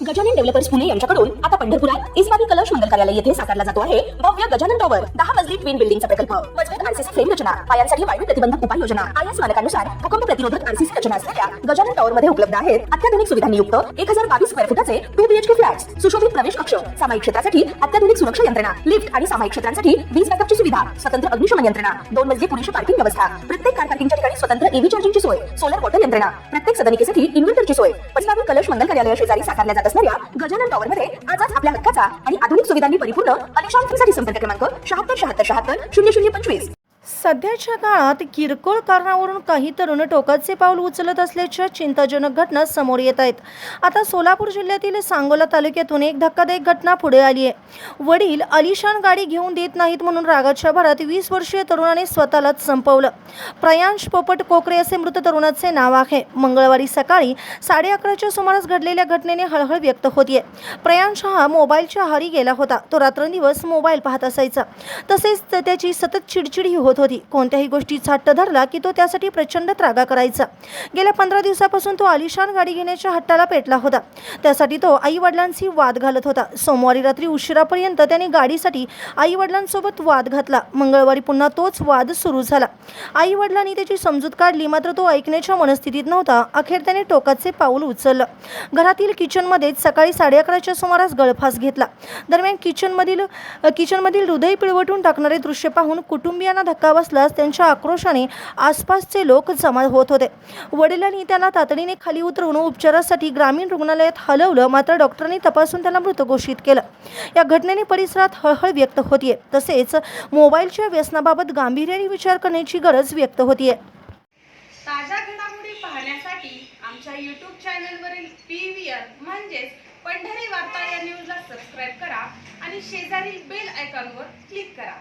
Gajanan developers Pune यांच्याकडून आता पंढरपुरात इस्मावी कलश मंगल कार्यालय येथे साकारला जातो आहे भव्य गजानन टॉवर 10 मजली ट्विन बिल्डिंगचा प्रकल्प मजबूत आरसीसी फ्रेम रचना पायांसाठी वायू प्रतिबंधक उपाययोजना आयएस मानकानुसार भूकंप प्रतिरोधक आरसीसी रचना असलेल्या गजानन टॉवर मध्ये उपलब्ध आहेत अत्याधुनिक सुविधांनी युक्त 1022 स्क्वेअर फुटाचे 2 बीएचके फ्लॅट्स सुशोभित प्रवेश कक्ष सामायिक क्षेत्रासाठी अत्याधुनिक सुरक्षा यंत्रणा लिफ्ट आणि सामायिक क्षेत्रांसाठी वीज बॅकअपची सुविधा स्वतंत्र अग्निशमन यंत्रणा 2 मजली पुरेशी पार्किंग व्यवस्था प्रत्येक कार पार्किंगच्या ठिकाणी स्वतंत्र ईव्ही चार्जिंगची सोय सोलर वॉटर यंत्रणा प्रत्येक सदनिकेसाठी इन्व्हर्टरची सोय इस्मावी कलश मंगल कार्यालय शेजारी साकारल्या जात असणाऱ्या गजानन टॉवर मध्ये आजच आपल्या हक्काचा आणि आधुनिक सुविधांनी परिपूर्ण अलिशान फ्रीसाठी संपर्क क्रमांक 76 सध्याच्या काळात किरकोळ कारणावरून काही तरुण टोकाचे पाऊल उचलत असल्याच्या चिंताजनक घटना समोर येत आहेत. आता सोलापूर जिल्ह्यातील सांगोला तालुक्यातून एक धक्कादायक घटना पुढे आली आहे. वडील अलिशान गाडी घेऊन देत नाहीत म्हणून रागाच्या भरात 20 वर्षीय तरुणाने स्वतःलाच संपवलं. प्रयांश पोपट कोकरे असे मृत तरुणाचे नाव आहे. मंगळवारी सकाळी 11:30च्या सुमारास घडलेल्या घटनेने हळहळ व्यक्त होतीये. प्रयांश हा मोबाईलच्या आहारी गेला होता. तो रात्रंदिवस मोबाईल पाहत असायचा. तसेच त्याची सतत चिडचिड होत होती. कोणत्याही गोष्टीचा हट्ट धरला की तो त्यासाठी प्रचंड त्रागा करायचा. गेल्या 15 दिवसापासून तो आलिशान गाडी घेण्याच्या हट्टाला पेटला होता. त्यासाठी तो आई वडिलांशी वाद घालत होता. सोमवारी रात्री उशिरापर्यंत त्याने गाडीसाठी आई वडिलांसोबत वाद घातला. मंगळवारी पुन्हा तोच वाद सुरू झाला. आई वडिलांनी त्याची समजूत काढली मात्र तो ऐकण्याच्या मनस्थितीत नव्हता. अखेर त्याने टोकाचे पाऊल उचललं. घरातील किचनमध्येच सकाळी 11:30च्या सुमारास गळफास घेतला. दरम्यान किचनमधील हृदय पिळवटून टाकणारे दृश्य पाहून कुटुंबियांना धक्का बसल्यास त्यांच्या आक्रोशाने आसपासचे लोक जमा होत होते. वडिलांनी त्याला तातडीने खाली उतरवून उपचारासाठी ग्रामीण रुग्णालयात हलवलं मात्र डॉक्टरांनी तपासून त्याला मृत घोषित केलं. या घटनेने परिसरात हळहळ व्यक्त होतीये. तसेच मोबाईलच्या व्यसनाबाबत गांभीर्याने विचार करण्याची गरज व्यक्त होतीये. ताज्या घडामोडी पाहण्यासाठी आमच्या YouTube चॅनलवरील PVR म्हणजेच पंढरी वार्ता या न्यूजला सबस्क्राईब करा आणि शेजारील बेल आयकॉनवर क्लिक करा.